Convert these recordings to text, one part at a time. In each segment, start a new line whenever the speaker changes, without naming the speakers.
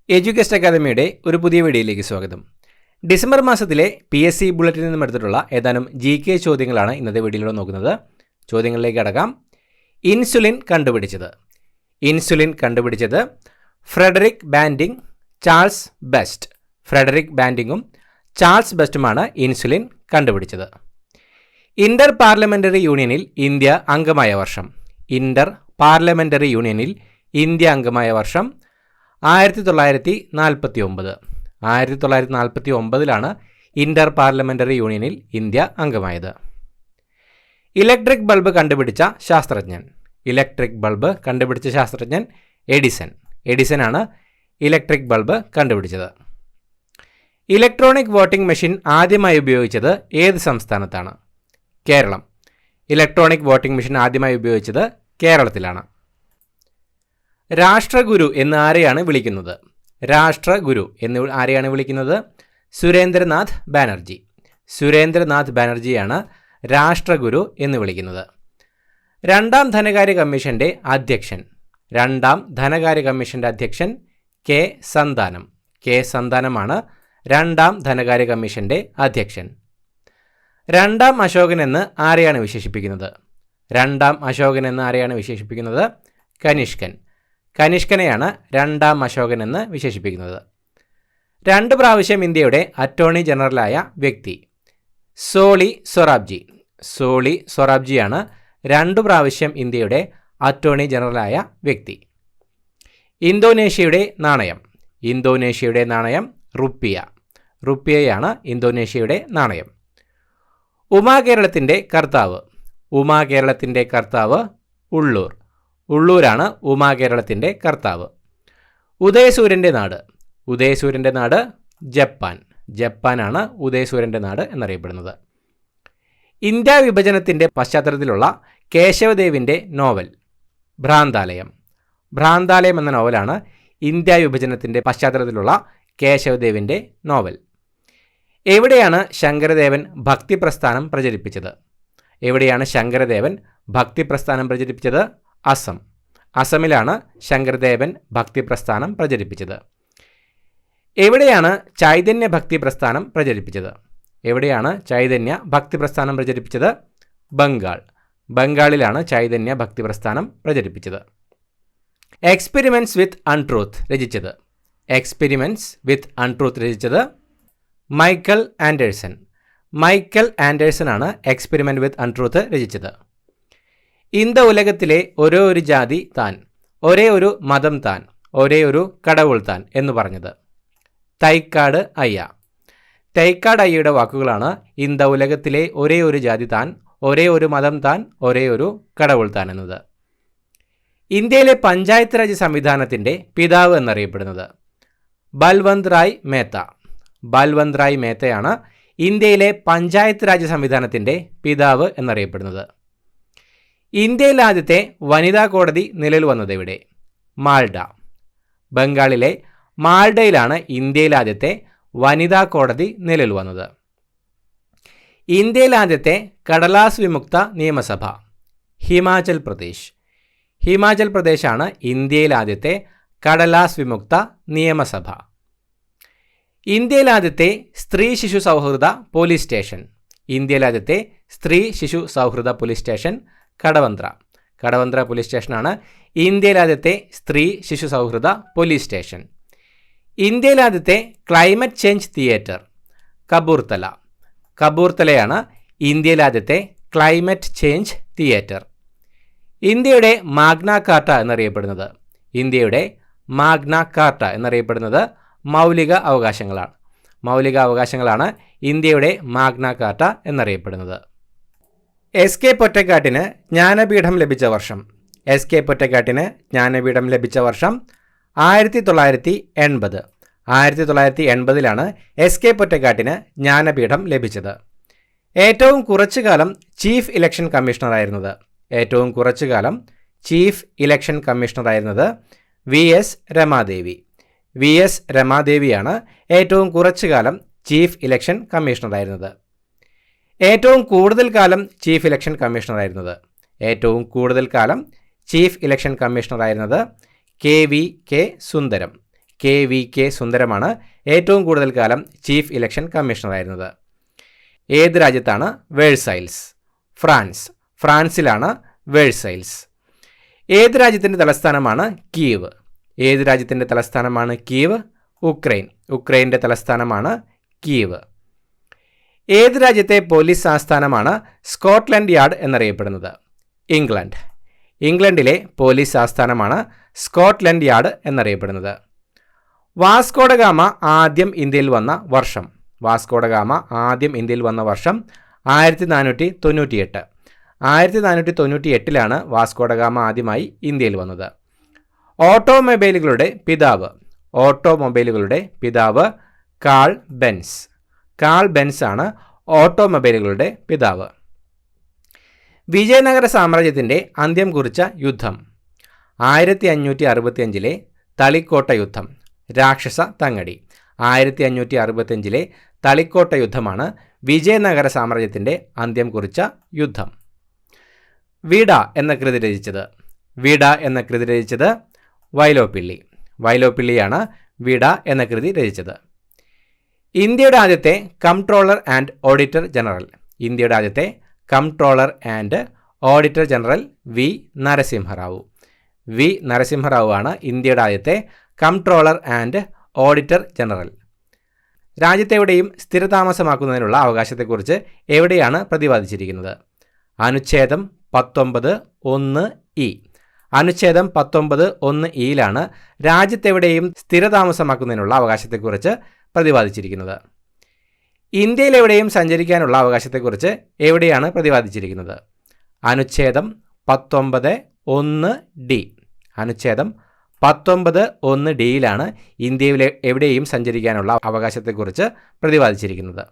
Education അക്കാദമിയുടെ ഒരു പുതിയ വീഡിയോയിലേക്ക് സ്വാഗതം. ഡിസംബർ മാസത്തിലെ PSC ബുള്ളറ്റിനിൽ നിന്നും എടുത്തിട്ടുള്ള ഏതാനും GK ചോദ്യങ്ങളാണ് ഇന്നത്തെ വീഡിയോയിലൂടെ നോക്കുന്നത്. ചോദ്യങ്ങളിലേക്ക് കടക്കാം. ഇൻസുലിൻ കണ്ടുപിടിച്ചത് Frederick Banting, Charles Best. Frederick ബാൻഡിങ്ങും ചാൾസ് ബെസ്റ്റുമാണ് ഇൻസുലിൻ കണ്ടുപിടിച്ചത്. ഇന്റർ പാർലമെന്ററി യൂണിയനിൽ ഇന്ത്യ അംഗമായ വർഷം. 1949. 1949 ഇന്റർ പാർലമെന്ററി യൂണിയനിൽ ഇന്ത്യ അംഗമായത്. ഇലക്ട്രിക് ബൾബ് കണ്ടുപിടിച്ച ശാസ്ത്രജ്ഞൻ എഡിസൺ ആണ് ഇലക്ട്രിക് ബൾബ് കണ്ടുപിടിച്ചത്. ഇലക്ട്രോണിക് വോട്ടിംഗ് മെഷീൻ ആദ്യമായി ഉപയോഗിച്ചത് ഏത് സംസ്ഥാനത്താണ്? കേരളം. ഇലക്ട്രോണിക് വോട്ടിംഗ് മെഷീൻ ആദ്യമായി ഉപയോഗിച്ചത് കേരളത്തിലാണ്. രാഷ്ട്രഗുരു എന്ന് ആരെയാണ് വിളിക്കുന്നത്? സുരേന്ദ്രനാഥ് ബാനർജിയാണ് രാഷ്ട്രഗുരു എന്ന് വിളിക്കുന്നത്. രണ്ടാം ധനകാര്യ കമ്മീഷന്റെ അധ്യക്ഷൻ കെ സന്താനമാണ് രണ്ടാം ധനകാര്യ കമ്മീഷന്റെ അധ്യക്ഷൻ. രണ്ടാം അശോകൻ എന്ന് ആരെയാണ് വിശേഷിപ്പിക്കുന്നത്? കനിഷ്കനെയാണ് രണ്ടാം അശോകൻ എന്ന് വിശേഷിപ്പിക്കുന്നത്. 2 പ്രാവശ്യം ഇന്ത്യയുടെ അറ്റോർണി ജനറലായ വ്യക്തി സോളി സൊറാബ്ജിയാണ് 2 പ്രാവശ്യം ഇന്ത്യയുടെ അറ്റോർണി ജനറലായ വ്യക്തി. ഇന്തോനേഷ്യയുടെ നാണയം റുപ്പിയയാണ് ഇന്തോനേഷ്യയുടെ നാണയം. ഉമാകേരളത്തിൻ്റെ കർത്താവ് ഉള്ളൂരാണ് ഉമാകേരളത്തിൻ്റെ കർത്താവ്. ഉദയസൂര്യൻ്റെ നാട് ജപ്പാനാണ് ഉദയസൂര്യൻ്റെ നാട് എന്നറിയപ്പെടുന്നത്. ഇന്ത്യ വിഭജനത്തിൻ്റെ പശ്ചാത്തലത്തിലുള്ള കേശവദേവിൻ്റെ നോവൽ ഭ്രാന്താലയം എന്ന നോവലാണ് ഇന്ത്യ വിഭജനത്തിൻ്റെ പശ്ചാത്തലത്തിലുള്ള കേശവദേവിൻ്റെ നോവൽ. എവിടെയാണ് ശങ്കരദേവൻ ഭക്തിപ്രസ്ഥാനം പ്രചരിപ്പിച്ചത്? അസമിലാണ് ശങ്കരദേവൻ ഭക്തിപ്രസ്ഥാനം പ്രചരിപ്പിച്ചത്. എവിടെയാണ് ചൈതന്യ ഭക്തി പ്രസ്ഥാനം പ്രചരിപ്പിച്ചത്? ബംഗാളിലാണ് ചൈതന്യ ഭക്തി പ്രസ്ഥാനം പ്രചരിപ്പിച്ചത്. എക്സ്പെരിമെന്റ്സ് വിത്ത് അൺട്രൂത്ത് രചിച്ചത് മൈക്കൽ ആൻഡേഴ്സൺ ആണ് എക്സ്പെരിമെന്റ് വിത്ത് അൺട്രൂത്ത് രചിച്ചത്. ഇന്ത ഉലകത്തിലെ ഒരേ ഒരു ജാതി താൻ, ഒരേ ഒരു മതം താൻ, ഒരേ ഒരു കടവുൾ താൻ എന്ന് പറഞ്ഞത് തൈക്കാട് അയ്യയുടെ വാക്കുകളാണ് ഇന്ത ഉലകത്തിലെ ഒരേ ഒരു ജാതി താൻ, ഒരേ ഒരു മതം താൻ, ഒരേ ഒരു കടവുൾ താൻ എന്നത്. ഇന്ത്യയിലെ പഞ്ചായത്ത് രാജ് സംവിധാനത്തിൻ്റെ പിതാവ് എന്നറിയപ്പെടുന്നത് ബൽവന്ത് റായ് മേത്തയാണ് ഇന്ത്യയിലെ പഞ്ചായത്ത് രാജ് സംവിധാനത്തിൻ്റെ പിതാവ് എന്നറിയപ്പെടുന്നത്. ഇന്ത്യയിൽ ആദ്യത്തെ വനിതാ കോടതി നിലവിൽ വന്നത് എവിടെ? മാൾഡ. ബംഗാളിലെ മാൾഡയിലാണ് ഇന്ത്യയിൽ ആദ്യത്തെ വനിതാ കോടതി നിലവിൽ വന്നത്. ഇന്ത്യയിൽ ആദ്യത്തെ കടലാസ് വിമുക്ത നിയമസഭ ഹിമാചൽ പ്രദേശാണ് ഇന്ത്യയിൽ ആദ്യത്തെ കടലാസ് വിമുക്ത നിയമസഭ. ഇന്ത്യയിൽ ആദ്യത്തെ സ്ത്രീ ശിശു സൗഹൃദ പോലീസ് സ്റ്റേഷൻ കടവന്ത്ര പോലീസ് സ്റ്റേഷനാണ് ഇന്ത്യയിൽ ആദ്യത്തെ സ്ത്രീ ശിശു സൗഹൃദ പോലീസ് സ്റ്റേഷൻ. ഇന്ത്യയിൽ ആദ്യത്തെ ക്ലൈമറ്റ് ചേഞ്ച് തിയേറ്റർ കപൂർത്തലയാണ് ഇന്ത്യയിൽ ആദ്യത്തെ ക്ലൈമറ്റ് ചേഞ്ച് തിയേറ്റർ. ഇന്ത്യയുടെ മാഗ്ന കാർട്ട എന്നറിയപ്പെടുന്നത് മൗലിക അവകാശങ്ങളാണ് വർഷങ്ങളാണ് ഇന്ത്യയുടെ മാഗ്ന കാർട്ട എന്നറിയപ്പെടുന്നത്. എസ്.കെ. പൊറ്റക്കാട്ടിന് ജ്ഞാനപീഠം ലഭിച്ച വർഷം 1980. 1980 എസ്.കെ. പൊറ്റക്കാട്ടിന് ജ്ഞാനപീഠം ലഭിച്ചത്. ഏറ്റവും കുറച്ചു കാലം ചീഫ് ഇലക്ഷൻ കമ്മീഷണറായിരുന്നത് വി.എസ്. രമാദേവിയാണ് ഏറ്റവും കുറച്ചു കാലം ചീഫ് ഇലക്ഷൻ കമ്മീഷണറായിരുന്നത്. ഏറ്റവും കൂടുതൽ കാലം ചീഫ് ഇലക്ഷൻ കമ്മീഷണറായിരുന്നത് കെ.വി.കെ. സുന്ദരം KVK സുന്ദരമാണ് ഏറ്റവും കൂടുതൽ കാലം ചീഫ് ഇലക്ഷൻ കമ്മീഷണറായിരുന്നത്. ഏത് രാജ്യത്താണ് വേഴ്സൈൽസ്? ഫ്രാൻസ്. ഫ്രാൻസിലാണ് വേഴ്സൈൽസ്. ഏത് രാജ്യത്തിൻ്റെ തലസ്ഥാനമാണ് കീവ്? ഏത് രാജ്യത്തിൻ്റെ തലസ്ഥാനമാണ് കീവ്? ഉക്രൈൻ. ഉക്രൈൻ്റെ തലസ്ഥാനമാണ് കീവ്. ഏത് രാജ്യത്തെ പോലീസ് ആസ്ഥാനമാണ് സ്കോട്ട്ലൻഡ് യാർഡ് എന്നറിയപ്പെടുന്നത്? ഇംഗ്ലണ്ട്. ഇംഗ്ലണ്ടിലെ പോലീസ് ആസ്ഥാനമാണ് സ്കോട്ട്ലൻഡ് യാർഡ് എന്നറിയപ്പെടുന്നത്. വാസ്കോഡഗാമ ആദ്യം ഇന്ത്യയിൽ വന്ന വർഷം? വാസ്കോഡഗാമ ആദ്യം ഇന്ത്യയിൽ വന്ന വർഷം 1498. 1498 വാസ്കോഡഗാമ ആദ്യമായി ഇന്ത്യയിൽ വന്നത്. ഓട്ടോമൊബൈലുകളുടെ പിതാവ്? ഓട്ടോമൊബൈലുകളുടെ പിതാവ് കാൾ ബെൻസ്. കാൾ ബെൻസ് ആണ് ഓട്ടോമൊബൈലുകളുടെ പിതാവ്. വിജയനഗര സാമ്രാജ്യത്തിൻ്റെ അന്ത്യം കുറിച്ച യുദ്ധം? 1565 തളിക്കോട്ട യുദ്ധം. രാക്ഷസ തങ്ങടി. 1565 തളിക്കോട്ട യുദ്ധമാണ് വിജയനഗര സാമ്രാജ്യത്തിൻ്റെ അന്ത്യം കുറിച്ച യുദ്ധം. വീഡ എന്ന കൃതി രചിച്ചത്? വീഡ എന്ന കൃതി രചിച്ചത് വൈലോപ്പിള്ളി. വൈലോപ്പിള്ളിയാണ് വീഡ എന്ന കൃതി രചിച്ചത്. ഇന്ത്യയുടെ ആദ്യത്തെ കംട്രോളർ ആൻഡ് ഓഡിറ്റർ ജനറൽ? ഇന്ത്യയുടെ ആദ്യത്തെ comptroller and auditor general V Narasimha Rao. V Narasimha Rao ആണ് ഇന്ത്യയുടെ ആദ്യത്തെ കംട്രോളർ ആൻഡ് ഓഡിറ്റർ ജനറൽ. രാജ്യത്തെവിടെയും സ്ഥിരതാമസമാക്കുന്നതിനുള്ള അവകാശത്തെക്കുറിച്ച് എവിടെയാണ് പ്രതിപാദിച്ചിരിക്കുന്നത്? അനുച്ഛേദം 19(1)(e). അനുച്ഛേദം 19(1)(e) രാജ്യത്തെവിടെയും സ്ഥിരതാമസമാക്കുന്നതിനുള്ള അവകാശത്തെക്കുറിച്ച് പ്രതിപാദിച്ചിരിക്കുന്നത്. ഇന്ത്യയിലെവിടെയും സഞ്ചരിക്കാനുള്ള അവകാശത്തെക്കുറിച്ച് എവിടെയാണ് പ്രതിപാദിച്ചിരിക്കുന്നത്? അനുച്ഛേദം 19(1)(d). അനുച്ഛേദം 19(1)(d) ഇന്ത്യയിലെ എവിടെയും സഞ്ചരിക്കാനുള്ള അവകാശത്തെക്കുറിച്ച് പ്രതിപാദിച്ചിരിക്കുന്നത്.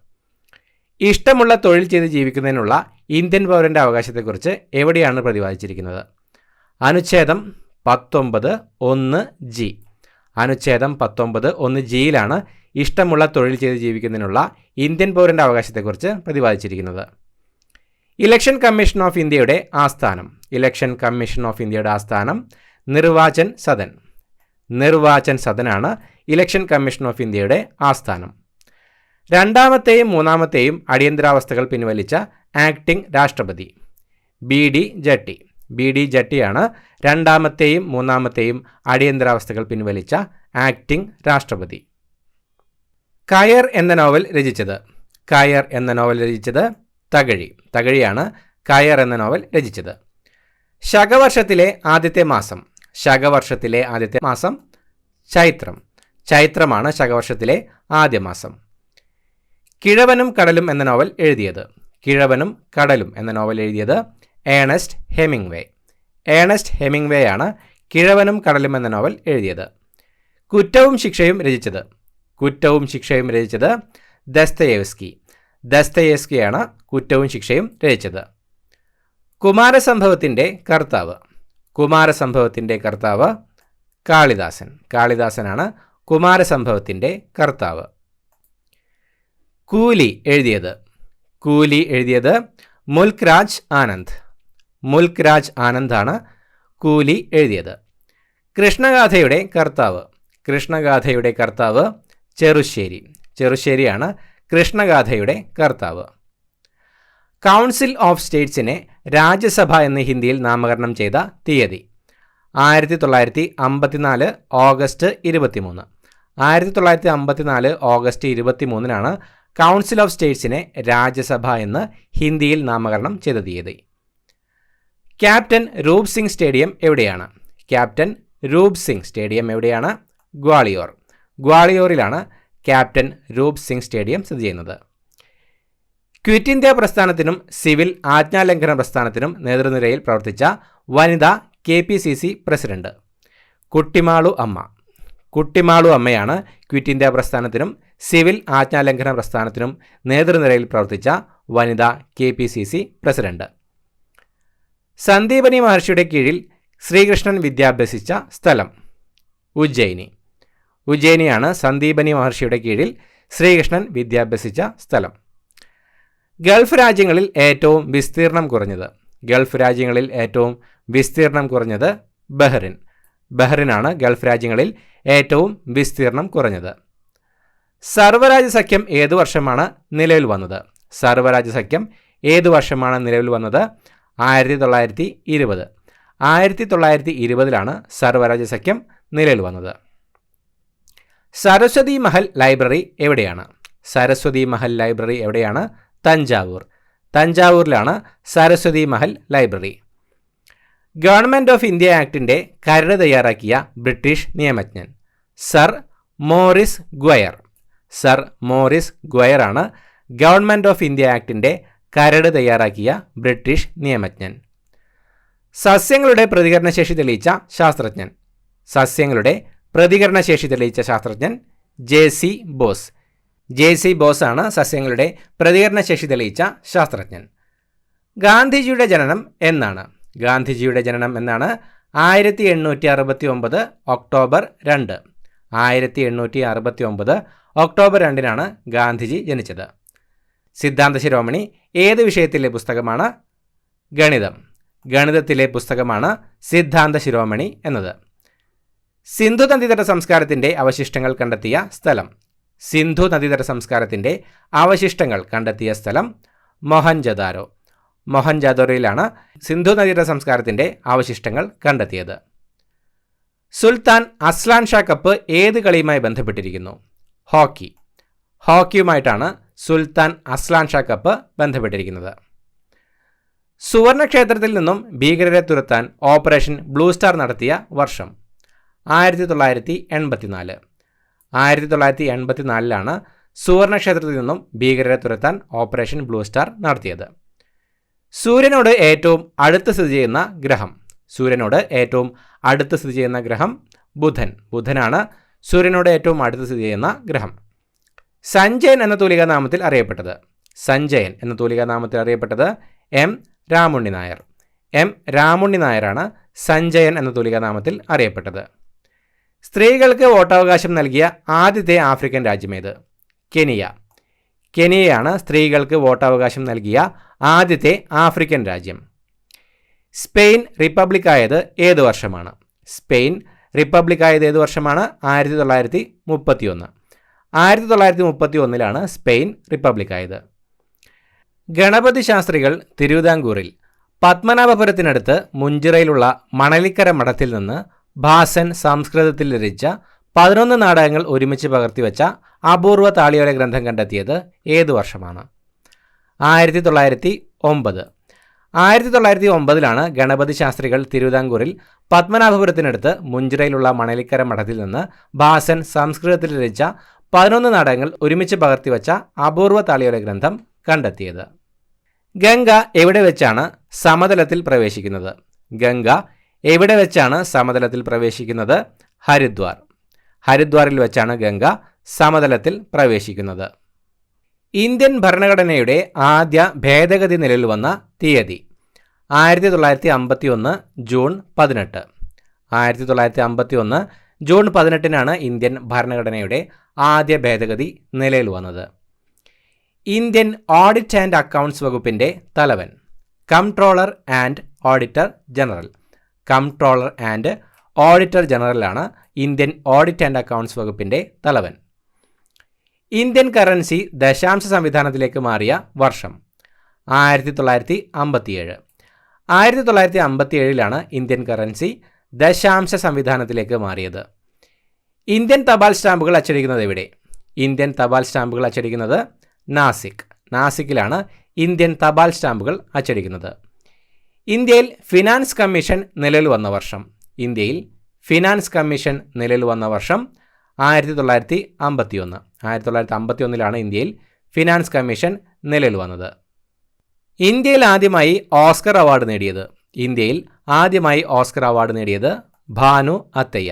ഇഷ്ടമുള്ള തൊഴിൽ ചെയ്ത് ജീവിക്കുന്നതിനുള്ള ഇന്ത്യൻ പൗരൻ്റെ അവകാശത്തെക്കുറിച്ച് എവിടെയാണ് പ്രതിപാദിച്ചിരിക്കുന്നത്? അനുച്ഛേദം 19(1)(g). അനുച്ഛേദം 19(1)(g) ഇഷ്ടമുള്ള തൊഴിൽ ചെയ്ത് ജീവിക്കുന്നതിനുള്ള ഇന്ത്യൻ പൗരൻ്റെ അവകാശത്തെക്കുറിച്ച് പ്രതിപാദിച്ചിരിക്കുന്നത്. ഇലക്ഷൻ കമ്മീഷൻ ഓഫ് ഇന്ത്യയുടെ ആസ്ഥാനം? ഇലക്ഷൻ കമ്മീഷൻ ഓഫ് ഇന്ത്യയുടെ ആസ്ഥാനം നിർവാചൻ സദൻ. നിർവാചൻ സദനാണ് ഇലക്ഷൻ കമ്മീഷൻ ഓഫ് ഇന്ത്യയുടെ ആസ്ഥാനം. രണ്ടാമത്തെയും മൂന്നാമത്തെയും അടിയന്തരാവസ്ഥകൾ പിൻവലിച്ച ആക്ടിംഗ് രാഷ്ട്രപതി? BD ജട്ടി. BD ജട്ടിയാണ് രണ്ടാമത്തെയും മൂന്നാമത്തെയും അടിയന്തരാവസ്ഥകൾ പിൻവലിച്ച ആക്ടിംഗ് രാഷ്ട്രപതി. കയർ എന്ന നോവൽ രചിച്ചത്? കയർ എന്ന നോവൽ രചിച്ചത് തകഴി. തകഴിയാണ് കയർ എന്ന നോവൽ രചിച്ചത്. ശകവർഷത്തിലെ ആദ്യത്തെ മാസം? ശകവർഷത്തിലെ ആദ്യത്തെ മാസം ചൈത്രം. ചൈത്രമാണ് ശകവർഷത്തിലെ ആദ്യ മാസം. കിഴവനും കടലും എന്ന നോവൽ എഴുതിയത്? കിഴവനും കടലും എന്ന നോവൽ എഴുതിയത് ഏണസ്റ്റ് ഹെമിംഗ്വേ. ഏണസ്റ്റ് ഹെമിംഗ്വേ ആണ് കിഴവനും കടലും എന്ന നോവൽ എഴുതിയത്. കുറ്റവും ശിക്ഷയും രചിച്ചത്? കുറ്റവും ശിക്ഷയും രചിച്ചത് ദസ്തയേവ്സ്കി. ദസ്തയേവ്സ്കിയാണ് കുറ്റവും ശിക്ഷയും രചിച്ചത്. കുമാരസംഭവത്തിൻ്റെ കർത്താവ്? കുമാരസംഭവത്തിൻ്റെ കർത്താവ് കാളിദാസൻ. കാളിദാസനാണ് കുമാരസംഭവത്തിൻ്റെ കർത്താവ്. കൂലി എഴുതിയത്? കൂലി എഴുതിയത് മുൽക്ക് രാജ് ആനന്ദ്. മുൽക്ക് രാജ് ആനന്ദാണ് കൂലി എഴുതിയത്. കൃഷ്ണഗാഥയുടെ കർത്താവ്? കൃഷ്ണഗാഥയുടെ കർത്താവ് ചെറുശ്ശേരി. ചെറുശ്ശേരിയാണ് കൃഷ്ണഗാഥയുടെ കർത്താവ്. കൗൺസിൽ ഓഫ് സ്റ്റേറ്റ്സിനെ രാജ്യസഭ എന്ന് ഹിന്ദിയിൽ നാമകരണം ചെയ്ത തീയതി? 1954 ഓഗസ്റ്റ് 23. 1954 ഓഗസ്റ്റ് 23 കൗൺസിൽ ഓഫ് സ്റ്റേറ്റ്സിനെ രാജ്യസഭ എന്ന് ഹിന്ദിയിൽ നാമകരണം ചെയ്ത തീയതി. ക്യാപ്റ്റൻ രൂപ് സിംഗ് സ്റ്റേഡിയം എവിടെയാണ്? ക്യാപ്റ്റൻ രൂപ് സിംഗ് സ്റ്റേഡിയം എവിടെയാണ്? ഗ്വാളിയോർ. ഗ്വാളിയോറിലാണ് ക്യാപ്റ്റൻ രൂപ് സിംഗ് സ്റ്റേഡിയം സ്ഥിതി ചെയ്യുന്നത്. ക്വിറ്റ് ഇന്ത്യ പ്രസ്ഥാനത്തിനും സിവിൽ ആജ്ഞാലംഘന പ്രസ്ഥാനത്തിനും നേതൃനിരയിൽ പ്രവർത്തിച്ച വനിതാ KPCC പ്രസിഡന്റ്? കുട്ടിമാളു അമ്മ. കുട്ടിമാളു അമ്മയാണ് ക്വിറ്റ് ഇന്ത്യ പ്രസ്ഥാനത്തിനും സിവിൽ ആജ്ഞാലംഘന പ്രസ്ഥാനത്തിനും നേതൃനിരയിൽ പ്രവർത്തിച്ച വനിതാ KPCC പ്രസിഡന്റ്. സന്ദീപനി മഹർഷിയുടെ കീഴിൽ ശ്രീകൃഷ്ണൻ വിദ്യാഭ്യസിച്ച സ്ഥലം? ഉജ്ജയിനി. ഉജ്ജയിനിയാണ് സന്ദീപനി മഹർഷിയുടെ കീഴിൽ ശ്രീകൃഷ്ണൻ വിദ്യാഭ്യസിച്ച സ്ഥലം. ഗൾഫ് രാജ്യങ്ങളിൽ ഏറ്റവും വിസ്തീർണം കുറഞ്ഞത്? ഗൾഫ് രാജ്യങ്ങളിൽ ഏറ്റവും വിസ്തീർണം കുറഞ്ഞത് ബഹ്റിൻ. ബഹ്റിനാണ് ഗൾഫ് രാജ്യങ്ങളിൽ ഏറ്റവും വിസ്തീർണം കുറഞ്ഞത്. സർവ്വരാജ്യ സഖ്യം ഏതു വർഷമാണ് നിലവിൽ വന്നത്? സർവ്വരാജ്യ സഖ്യം ഏതു വർഷമാണ് നിലവിൽ വന്നത്? 1920. 1920 സർവ്വരാജ്യ സഖ്യം നിലവിൽ വന്നത്. സരസ്വതി മഹൽ ലൈബ്രറി എവിടെയാണ്? സരസ്വതി മഹൽ ലൈബ്രറി എവിടെയാണ്? തഞ്ചാവൂർ. തഞ്ചാവൂരിലാണ് Saraswati Mahal library. Government of India ആക്ടിൻ്റെ കരട് തയ്യാറാക്കിയ ബ്രിട്ടീഷ് നിയമജ്ഞൻ sir Maurice Gwyer. Sir Maurice Gwyer ആണ് ഗവൺമെൻറ് ഓഫ് ഇന്ത്യ ആക്ടിൻ്റെ കരട് തയ്യാറാക്കിയ ബ്രിട്ടീഷ് നിയമജ്ഞൻ. സസ്യങ്ങളുടെ പ്രതികരണശേഷി തെളിയിച്ച ശാസ്ത്രജ്ഞൻ. സസ്യങ്ങളുടെ പ്രതികരണശേഷി തെളിയിച്ച ശാസ്ത്രജ്ഞൻ JC ബോസ്. JC ബോസ് ആണ് സസ്യങ്ങളുടെ പ്രതികരണശേഷി തെളിയിച്ച ശാസ്ത്രജ്ഞൻ. ഗാന്ധിജിയുടെ ജനനം എന്നാണ്? ഗാന്ധിജിയുടെ ജനനം എന്നാണ്? 1869 ഒക്ടോബർ 2. 1869 ഒക്ടോബർ 2 ഗാന്ധിജി ജനിച്ചത്. സിദ്ധാന്ത ശിരോമണി ഏത് വിഷയത്തിലെ പുസ്തകമാണ്? ഗണിതം. ഗണിതത്തിലെ പുസ്തകമാണ് സിദ്ധാന്ത ശിരോമണി എന്നത്. സിന്ധു നദീതട സംസ്കാരത്തിൻ്റെ അവശിഷ്ടങ്ങൾ കണ്ടെത്തിയ സ്ഥലം. സിന്ധു നദീതട സംസ്കാരത്തിൻ്റെ അവശിഷ്ടങ്ങൾ കണ്ടെത്തിയ സ്ഥലം മൊഹൻജദാരോ. മൊഹൻജദാരോയിലാണ് സിന്ധു നദീതട സംസ്കാരത്തിൻ്റെ അവശിഷ്ടങ്ങൾ കണ്ടെത്തിയത്. സുൽത്താൻ അസ്ലാൻ ഷാ കപ്പ് ഏത് കളിയുമായി ബന്ധപ്പെട്ടിരിക്കുന്നു? ഹോക്കി. ഹോക്കിയുമായിട്ടാണ് സുൽത്താൻ അസ്ലാൻ ഷാ കപ്പ് ബന്ധപ്പെട്ടിരിക്കുന്നത്. സുവർണക്ഷേത്രത്തിൽ നിന്നും ഭീകരരെ തുരത്താൻ ഓപ്പറേഷൻ ബ്ലൂ സ്റ്റാർ നടത്തിയ വർഷം? 1984. 1984 സുവർണക്ഷേത്രത്തിൽ നിന്നും ഭീകരരെ തുരത്താൻ ഓപ്പറേഷൻ ബ്ലൂ സ്റ്റാർ നടത്തിയത്. സൂര്യനോട് ഏറ്റവും അടുത്ത് സ്ഥിതി ചെയ്യുന്ന ഗ്രഹം. സൂര്യനോട് ഏറ്റവും അടുത്ത് സ്ഥിതി ചെയ്യുന്ന ഗ്രഹം ബുധൻ. ബുധനാണ് സൂര്യനോട് ഏറ്റവും അടുത്ത് സ്ഥിതി ചെയ്യുന്ന ഗ്രഹം. സഞ്ജയൻ എന്ന തൂലികാനാമത്തിൽ അറിയപ്പെട്ടത്. സഞ്ജയൻ എന്ന തൂലികാനാമത്തിൽ അറിയപ്പെട്ടത് M. രാമുണ്ണി നായർ. M. രാമുണ്ണി നായരാണ് സഞ്ജയൻ എന്ന തൂലികാനാമത്തിൽ അറിയപ്പെട്ടത്. സ്ത്രീകൾക്ക് വോട്ടവകാശം നൽകിയ ആദ്യത്തെ ആഫ്രിക്കൻ രാജ്യമേത്? കെനിയ. കെനിയയാണ് സ്ത്രീകൾക്ക് വോട്ടവകാശം നൽകിയ ആദ്യത്തെ ആഫ്രിക്കൻ രാജ്യം. സ്പെയിൻ റിപ്പബ്ലിക്കായത് ഏത് വർഷമാണ്? സ്പെയിൻ റിപ്പബ്ലിക്കായത് ഏത് വർഷമാണ്? 1931. 1931 സ്പെയിൻ റിപ്പബ്ലിക്കായത്. ഗണപതി ശാസ്ത്രികൾ തിരുവിതാംകൂറിൽ പത്മനാഭപുരത്തിനടുത്ത് മുഞ്ചിറയിലുള്ള മണലിക്കര മഠത്തിൽ നിന്ന് ഭാസൻ സംസ്കൃതത്തിൽ രചിച്ച 11 നാടകങ്ങൾ ഒരുമിച്ച് പകർത്തിവെച്ച അപൂർവ താളിയോല ഗ്രന്ഥം കണ്ടെത്തിയത് ഏത് വർഷമാണ്? 1909. 1909 ഗണപതി ശാസ്ത്രികൾ തിരുവിതാംകൂറിൽ പത്മനാഭപുരത്തിനടുത്ത് മുഞ്ചിറയിലുള്ള മണലിക്കര മഠത്തിൽ നിന്ന് ഭാസൻ സംസ്കൃതത്തിൽ രചിച്ച 11 നാടകങ്ങൾ ഒരുമിച്ച് പകർത്തിവെച്ച അപൂർവ താളിയോല ഗ്രന്ഥം കണ്ടെത്തിയത്. ഗംഗ എവിടെ വെച്ചാണ് സമതലത്തിൽ പ്രവേശിക്കുന്നത്? ഗംഗ എവിടെ വെച്ചാണ് സമതലത്തിൽ പ്രവേശിക്കുന്നത്? ഹരിദ്വാർ. ഹരിദ്വാറിൽ വെച്ചാണ് ഗംഗ സമതലത്തിൽ പ്രവേശിക്കുന്നത്. ഇന്ത്യൻ ഭരണഘടനയുടെ ആദ്യ ഭേദഗതി നിലവിൽ വന്ന തീയതി? 1951 ജൂൺ 18. 1951 ജൂൺ 18 ഇന്ത്യൻ ഭരണഘടനയുടെ ആദ്യ ഭേദഗതി നിലവിൽ വന്നത്. ഇന്ത്യൻ ഓഡിറ്റ് ആൻഡ് അക്കൗണ്ട്സ് വകുപ്പിൻ്റെ തലവൻ? Comptroller and auditor general. Comptroller and auditor ജനറലാണ് ഇന്ത്യൻ ഓഡിറ്റ് ആൻഡ് അക്കൗണ്ട്സ് വകുപ്പിൻ്റെ തലവൻ. ഇന്ത്യൻ കറൻസി ദശാംശ സംവിധാനത്തിലേക്ക് മാറിയ വർഷം? 1957. 1957 ഇന്ത്യൻ കറൻസി ദശാംശ സംവിധാനത്തിലേക്ക് മാറിയത്. ഇന്ത്യൻ തപാൽ സ്റ്റാമ്പുകൾ അച്ചടിക്കുന്നത് എവിടെ? ഇന്ത്യൻ തപാൽ സ്റ്റാമ്പുകൾ അച്ചടിക്കുന്നത് നാസിക്. നാസിക്കിലാണ് ഇന്ത്യൻ തപാൽ സ്റ്റാമ്പുകൾ അച്ചടിക്കുന്നത്. ഇന്ത്യയിൽ ഫിനാൻസ് കമ്മീഷൻ നിലവിൽ വന്ന വർഷം? ഇന്ത്യയിൽ ഫിനാൻസ് കമ്മീഷൻ നിലവിൽ വന്ന വർഷം 1951. 1951 ഇന്ത്യയിൽ ഫിനാൻസ് കമ്മീഷൻ നിലവിൽ വന്നത്. ഇന്ത്യയിൽ ആദ്യമായി ഓസ്കർ അവാർഡ് നേടിയത്? ഇന്ത്യയിൽ ആദ്യമായി ഓസ്കർ അവാർഡ് നേടിയത് ഭാനു അത്തയ്യ.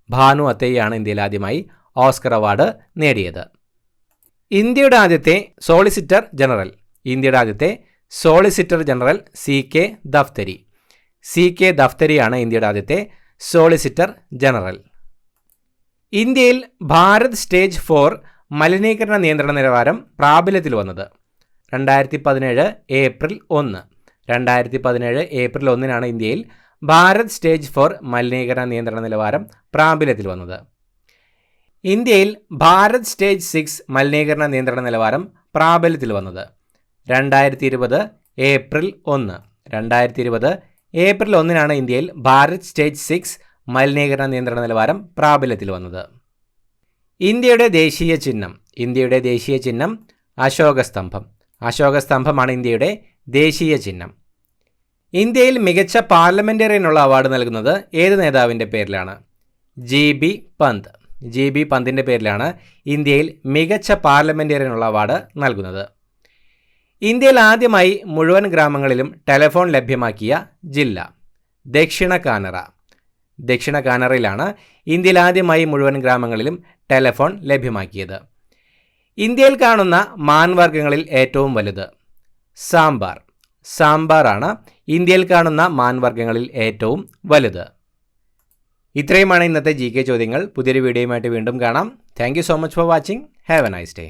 ഭാനു അത്തയ്യാണ് ഇന്ത്യയിൽ ആദ്യമായി ഓസ്കർ അവാർഡ് നേടിയത്. ഇന്ത്യയുടെ ആദ്യത്തെ സോളിസിറ്റർ ജനറൽ? ഇന്ത്യയുടെ ആദ്യത്തെ സോളിസിറ്റർ ജനറൽ CK ദഫ്തരി. CK ദഫ്തരിയാണ് ഇന്ത്യയുടെ ആദ്യത്തെ സോളിസിറ്റർ ജനറൽ. ഇന്ത്യയിൽ ഭാരത് സ്റ്റേജ് 4 മലിനീകരണ നിയന്ത്രണ നിലവാരം പ്രാബല്യത്തിൽ വന്നത്? 2017 ഏപ്രിൽ 1. 2017 ഏപ്രിൽ 1 ഇന്ത്യയിൽ ഭാരത് സ്റ്റേജ് ഫോർ മലിനീകരണ നിയന്ത്രണ നിലവാരം പ്രാബല്യത്തിൽ വന്നത്? ഇന്ത്യയിൽ ഭാരത് സ്റ്റേജ് 6 മലിനീകരണ നിയന്ത്രണ നിലവാരം പ്രാബല്യത്തിൽ വന്നത് 2020 ഏപ്രിൽ 1. 2020 ഏപ്രിൽ 1-നാണ് ഇന്ത്യയിൽ ഭാരത് സ്റ്റേജ് 6 മലിനീകരണ നിയന്ത്രണ നിലവാരം പ്രാബല്യത്തിൽ വന്നത്. ഇന്ത്യയുടെ ദേശീയ ചിഹ്നം അശോകസ്തംഭം. അശോകസ്തംഭമാണ് ഇന്ത്യയുടെ ദേശീയ ചിഹ്നം. ഇന്ത്യയിൽ മികച്ച പാർലമെന്റേറിയനുള്ള അവാർഡ് നൽകുന്നത് ഏത് നേതാവിൻ്റെ പേരിലാണ്? GB പന്തിൻ്റെ പേരിലാണ് ഇന്ത്യയിൽ മികച്ച പാർലമെന്റേറിയനുള്ള അവാർഡ് നൽകുന്നത്. ഇന്ത്യയിൽ ആദ്യമായി മുഴുവൻ ഗ്രാമങ്ങളിലും ടെലിഫോൺ ലഭ്യമാക്കിയ ജില്ല? ദക്ഷിണ കാനറയിലാണ് ഇന്ത്യയിൽ ആദ്യമായി മുഴുവൻ ഗ്രാമങ്ങളിലും ടെലിഫോൺ ലഭ്യമാക്കിയത്. ഇന്ത്യയിൽ കാണുന്ന മാൻവർഗ്ഗങ്ങളിൽ ഏറ്റവും വലുത്? സാമ്പാറാണ് ഇന്ത്യയിൽ കാണുന്ന മാൻവർഗ്ഗങ്ങളിൽ ഏറ്റവും വലുത്. ഇത്രയുമാണ് ഇന്നത്തെ GK ചോദ്യങ്ങൾ. പുതിയൊരു വീഡിയോയുമായിട്ട് വീണ്ടും കാണാം. Thank you so much for watching. Have A nice day.